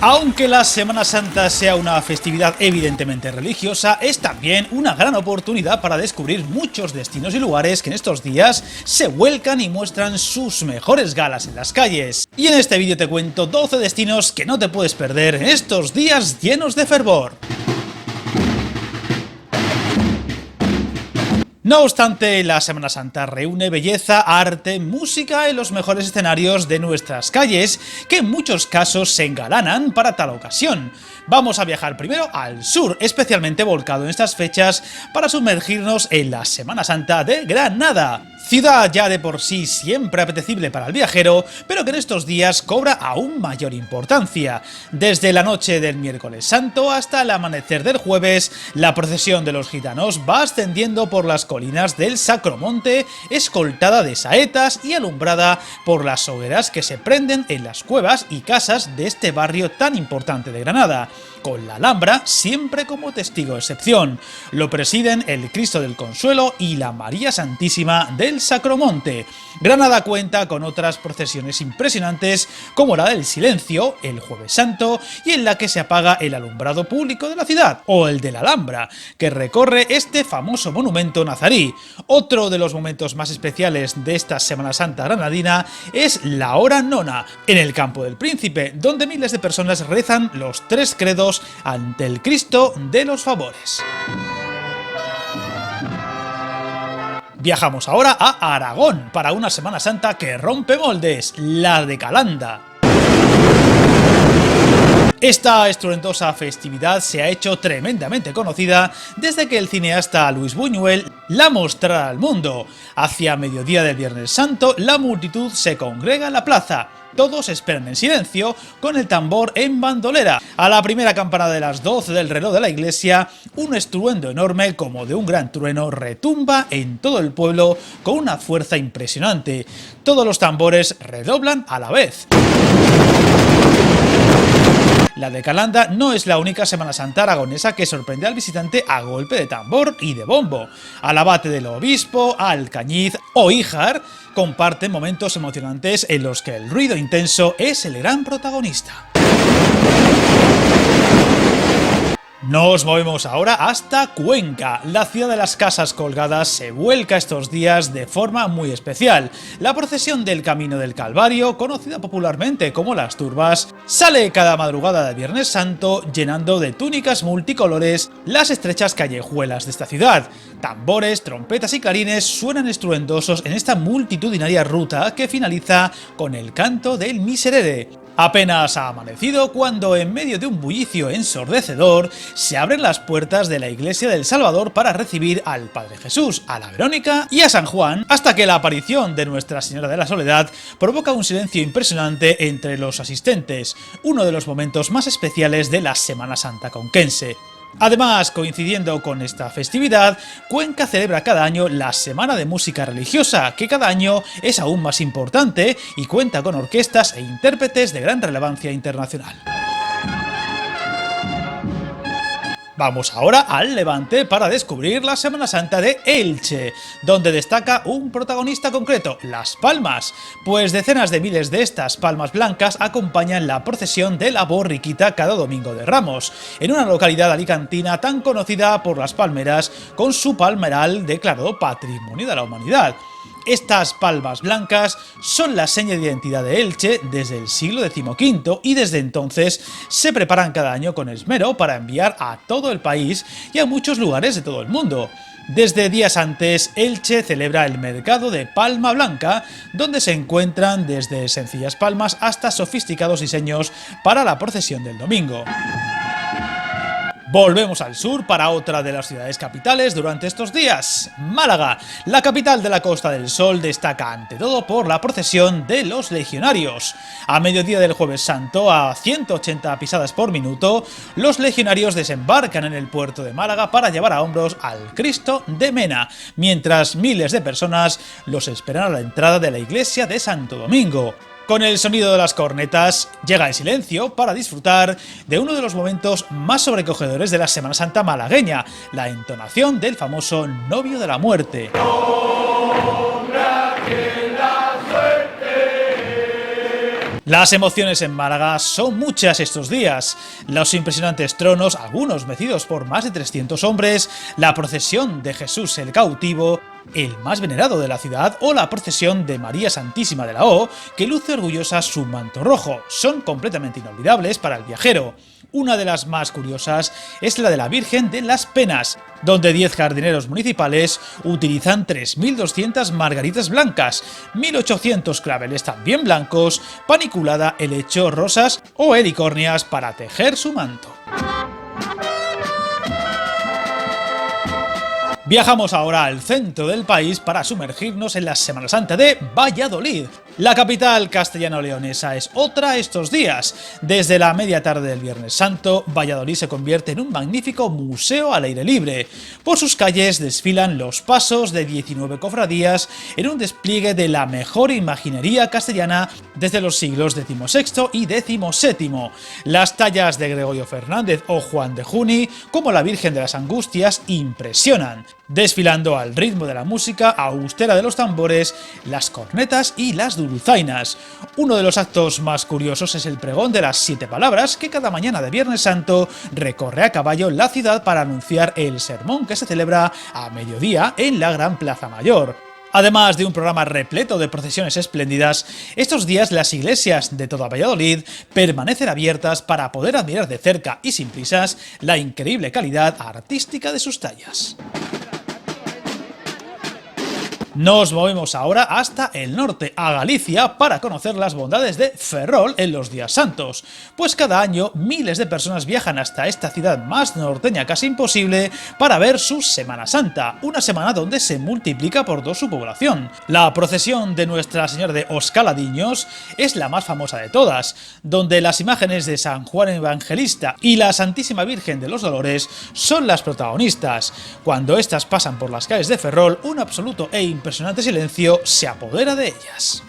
Aunque la Semana Santa sea una festividad evidentemente religiosa, es también una gran oportunidad para descubrir muchos destinos y lugares que en estos días se vuelcan y muestran sus mejores galas en las calles. Y en este vídeo te cuento 12 destinos que no te puedes perder en estos días llenos de fervor. No obstante, la Semana Santa reúne belleza, arte, música en los mejores escenarios de nuestras calles, que en muchos casos se engalanan para tal ocasión. Vamos a viajar primero al sur, especialmente volcado en estas fechas, para sumergirnos en la Semana Santa de Granada. Ciudad ya de por sí siempre apetecible para el viajero, pero que en estos días cobra aún mayor importancia. Desde la noche del miércoles santo hasta el amanecer del jueves, la procesión de los gitanos va ascendiendo por las colinas del Sacromonte, escoltada de saetas y alumbrada por las hogueras que se prenden en las cuevas y casas de este barrio tan importante de Granada, con la Alhambra siempre como testigo de excepción. Lo presiden el Cristo del Consuelo y la María Santísima del Sacromonte. Granada cuenta con otras procesiones impresionantes como la del Silencio, el Jueves Santo, y en la que se apaga el alumbrado público de la ciudad, o el de la Alhambra, que recorre este famoso monumento nazarí. Otro de los momentos más especiales de esta Semana Santa granadina es la hora nona, en el Campo del Príncipe, donde miles de personas rezan los tres credos ante el Cristo de los Favores. Viajamos ahora a Aragón para una Semana Santa que rompe moldes, la de Calanda. Esta estruendosa festividad se ha hecho tremendamente conocida desde que el cineasta Luis Buñuel la mostrara al mundo. Hacia mediodía del Viernes Santo, la multitud se congrega en la plaza. Todos esperan en silencio, con el tambor en bandolera. A la primera campana de las 12 del reloj de la iglesia, un estruendo enorme como de un gran trueno retumba en todo el pueblo con una fuerza impresionante. Todos los tambores redoblan a la vez. La de Calanda no es la única Semana Santa aragonesa que sorprende al visitante a golpe de tambor y de bombo. Al abate del obispo, Alcañiz o Híjar comparten momentos emocionantes en los que el ruido intenso es el gran protagonista. Nos movemos ahora hasta Cuenca. La ciudad de las casas colgadas se vuelca estos días de forma muy especial. La procesión del Camino del Calvario, conocida popularmente como las Turbas, sale cada madrugada del Viernes Santo llenando de túnicas multicolores las estrechas callejuelas de esta ciudad. Tambores, trompetas y clarines suenan estruendosos en esta multitudinaria ruta que finaliza con el canto del Miserere. Apenas ha amanecido cuando, en medio de un bullicio ensordecedor, se abren las puertas de la Iglesia del Salvador para recibir al Padre Jesús, a la Verónica y a San Juan, hasta que la aparición de Nuestra Señora de la Soledad provoca un silencio impresionante entre los asistentes, uno de los momentos más especiales de la Semana Santa conquense. Además, coincidiendo con esta festividad, Cuenca celebra cada año la Semana de Música Religiosa, que cada año es aún más importante y cuenta con orquestas e intérpretes de gran relevancia internacional. Vamos ahora al Levante para descubrir la Semana Santa de Elche, donde destaca un protagonista concreto, Las Palmas, pues decenas de miles de estas palmas blancas acompañan la procesión de la borriquita cada domingo de Ramos, en una localidad alicantina tan conocida por las palmeras, con su palmeral declarado Patrimonio de la Humanidad. Estas palmas blancas son la seña de identidad de Elche desde el siglo XV y desde entonces se preparan cada año con esmero para enviar a todo el país y a muchos lugares de todo el mundo. Desde días antes, Elche celebra el mercado de palma blanca, donde se encuentran desde sencillas palmas hasta sofisticados diseños para la procesión del domingo. Volvemos al sur para otra de las ciudades capitales durante estos días, Málaga. La capital de la Costa del Sol destaca ante todo por la procesión de los legionarios. A mediodía del Jueves Santo, a 180 pisadas por minuto, los legionarios desembarcan en el puerto de Málaga para llevar a hombros al Cristo de Mena, mientras miles de personas los esperan a la entrada de la iglesia de Santo Domingo. Con el sonido de las cornetas llega el silencio para disfrutar de uno de los momentos más sobrecogedores de la Semana Santa malagueña, la entonación del famoso Novio de la Muerte. Las emociones en Málaga son muchas estos días. Los impresionantes tronos, algunos mecidos por más de 300 hombres, la procesión de Jesús el cautivo, el más venerado de la ciudad, o la procesión de María Santísima de la O, que luce orgullosa su manto rojo, son completamente inolvidables para el viajero. Una de las más curiosas es la de la Virgen de las Penas, donde 10 jardineros municipales utilizan 3.200 margaritas blancas, 1.800 claveles también blancos, paniculada, helecho, rosas o helicornias para tejer su manto. Viajamos ahora al centro del país para sumergirnos en la Semana Santa de Valladolid. La capital castellano-leonesa es otra estos días. Desde la media tarde del Viernes Santo, Valladolid se convierte en un magnífico museo al aire libre. Por sus calles desfilan los pasos de 19 cofradías en un despliegue de la mejor imaginería castellana desde los siglos XVI y XVII. Las tallas de Gregorio Fernández o Juan de Juni, como la Virgen de las Angustias, impresionan, desfilando al ritmo de la música austera de los tambores, las cornetas y las dulzainas. Uno de los actos más curiosos es el pregón de las 7 palabras, que cada mañana de Viernes Santo recorre a caballo la ciudad para anunciar el sermón que se celebra a mediodía en la Gran Plaza Mayor. Además de un programa repleto de procesiones espléndidas, estos días las iglesias de toda Valladolid permanecen abiertas para poder admirar de cerca y sin prisas la increíble calidad artística de sus tallas. Nos movemos ahora hasta el norte, a Galicia, para conocer las bondades de Ferrol en los días santos, pues cada año miles de personas viajan hasta esta ciudad más norteña casi imposible para ver su Semana Santa, una semana donde se multiplica por 2 su población. La procesión de Nuestra Señora de Os Caladiños es la más famosa de todas, donde las imágenes de San Juan Evangelista y la Santísima Virgen de los Dolores son las protagonistas. Cuando estas pasan por las calles de Ferrol, un absoluto e impresionante silencio se apodera de ellas.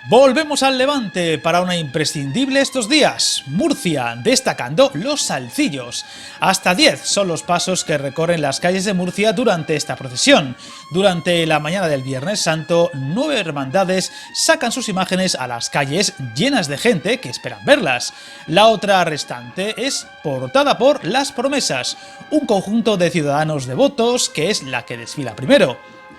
Volvemos al Levante para una imprescindible estos días, Murcia, destacando los salcillos. Hasta 10 son los pasos que recorren las calles de Murcia durante esta procesión. Durante la mañana del Viernes Santo, 9 hermandades sacan sus imágenes a las calles llenas de gente que esperan verlas. La otra restante es portada por Las Promesas, un conjunto de ciudadanos devotos que es la que desfila primero.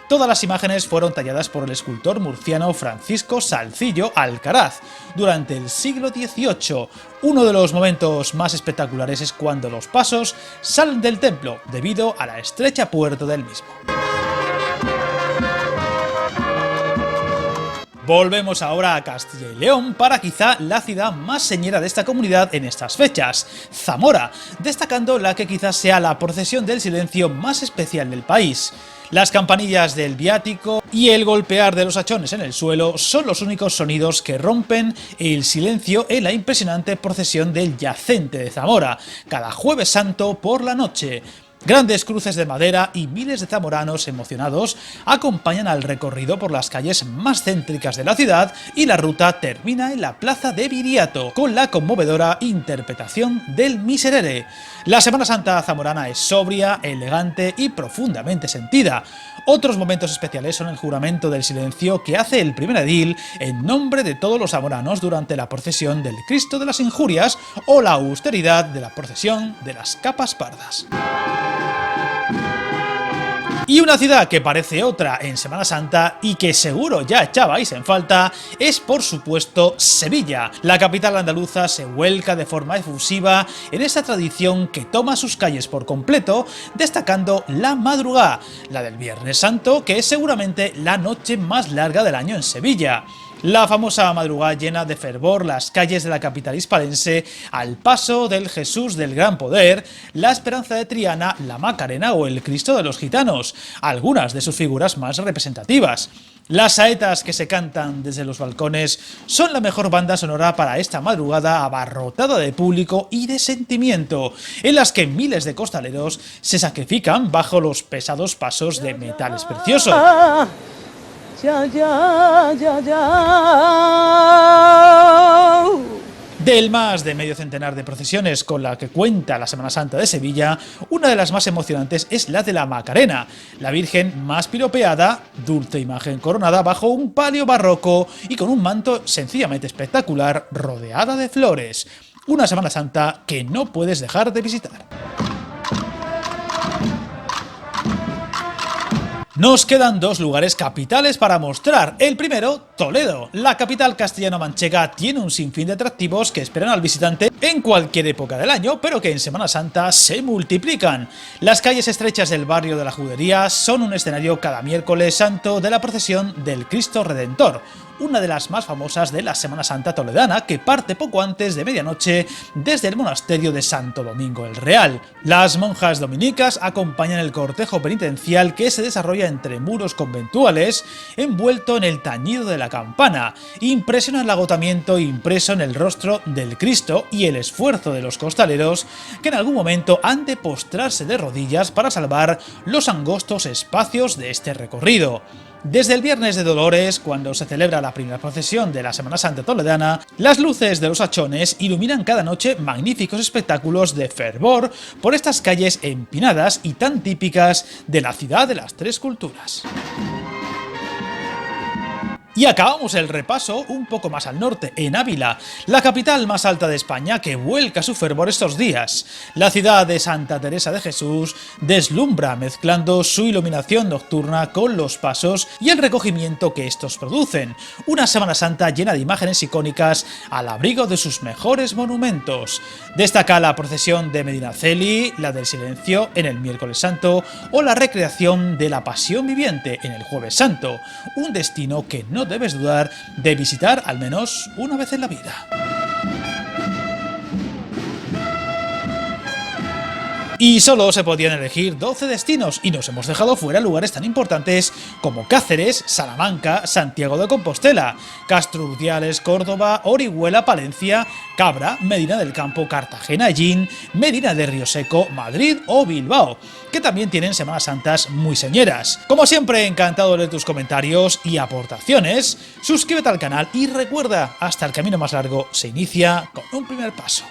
Todas las imágenes fueron talladas por el escultor murciano Francisco Salcillo Alcaraz durante el siglo XVIII. Uno de los momentos más espectaculares es cuando los pasos salen del templo debido a la estrecha puerta del mismo. Volvemos ahora a Castilla y León para quizá la ciudad más señera de esta comunidad en estas fechas, Zamora, destacando la que quizás sea la procesión del silencio más especial del país. Las campanillas del viático y el golpear de los hachones en el suelo son los únicos sonidos que rompen el silencio en la impresionante procesión del Yacente de Zamora, cada Jueves Santo por la noche. Grandes cruces de madera y miles de zamoranos emocionados acompañan al recorrido por las calles más céntricas de la ciudad y la ruta termina en la plaza de Viriato, con la conmovedora interpretación del Miserere. La Semana Santa zamorana es sobria, elegante y profundamente sentida. Otros momentos especiales son el juramento del silencio que hace el primer edil en nombre de todos los zamoranos durante la procesión del Cristo de las Injurias o la austeridad de la procesión de las Capas Pardas. Y una ciudad que parece otra en Semana Santa y que seguro ya echabais en falta es, por supuesto, Sevilla. La capital andaluza se vuelca de forma efusiva en esta tradición que toma sus calles por completo, destacando la madrugada, la del Viernes Santo, que es seguramente la noche más larga del año en Sevilla. La famosa madrugada llena de fervor las calles de la capital hispalense al paso del Jesús del Gran Poder, la Esperanza de Triana, la Macarena o el Cristo de los Gitanos, algunas de sus figuras más representativas. Las saetas que se cantan desde los balcones son la mejor banda sonora para esta madrugada abarrotada de público y de sentimiento, en las que miles de costaleros se sacrifican bajo los pesados pasos de metales preciosos. Del más de medio centenar de procesiones con la que cuenta la Semana Santa de Sevilla, una de las más emocionantes es la de la Macarena, la Virgen más piropeada, dulce imagen coronada bajo un palio barroco y con un manto sencillamente espectacular rodeada de flores. Una Semana Santa que no puedes dejar de visitar. Nos quedan dos lugares capitales para mostrar. El primero, Toledo. La capital castellano-manchega tiene un sinfín de atractivos que esperan al visitante en cualquier época del año, pero que en Semana Santa se multiplican. Las calles estrechas del barrio de la Judería son un escenario cada miércoles santo de la procesión del Cristo Redentor, una de las más famosas de la Semana Santa toledana, que parte poco antes de medianoche desde el monasterio de Santo Domingo el Real. Las monjas dominicas acompañan el cortejo penitencial que se desarrolla entre muros conventuales, envuelto en el tañido de la campana. Impresiona el agotamiento impreso en el rostro del Cristo y el esfuerzo de los costaleros, que en algún momento han de postrarse de rodillas para salvar los angostos espacios de este recorrido. Desde el Viernes de Dolores, cuando se celebra la primera procesión de la Semana Santa toledana, las luces de los hachones iluminan cada noche magníficos espectáculos de fervor por estas calles empinadas y tan típicas de la ciudad de las tres culturas. Y acabamos el repaso un poco más al norte, en Ávila, la capital más alta de España que vuelca su fervor estos días. La ciudad de Santa Teresa de Jesús deslumbra mezclando su iluminación nocturna con los pasos y el recogimiento que estos producen. Una Semana Santa llena de imágenes icónicas al abrigo de sus mejores monumentos. Destaca la procesión de Medinaceli, la del Silencio en el Miércoles Santo o la recreación de la Pasión Viviente en el Jueves Santo, un destino que no debes dudar de visitar al menos una vez en la vida. Y solo se podían elegir 12 destinos y nos hemos dejado fuera lugares tan importantes como Cáceres, Salamanca, Santiago de Compostela, Castro Urdiales, Córdoba, Orihuela, Palencia, Cabra, Medina del Campo, Cartagena, Hellín, Medina de Rioseco, Madrid o Bilbao, que también tienen Semanas Santas muy señeras. Como siempre, encantado de leer tus comentarios y aportaciones. Suscríbete al canal y recuerda, hasta el camino más largo se inicia con un primer paso.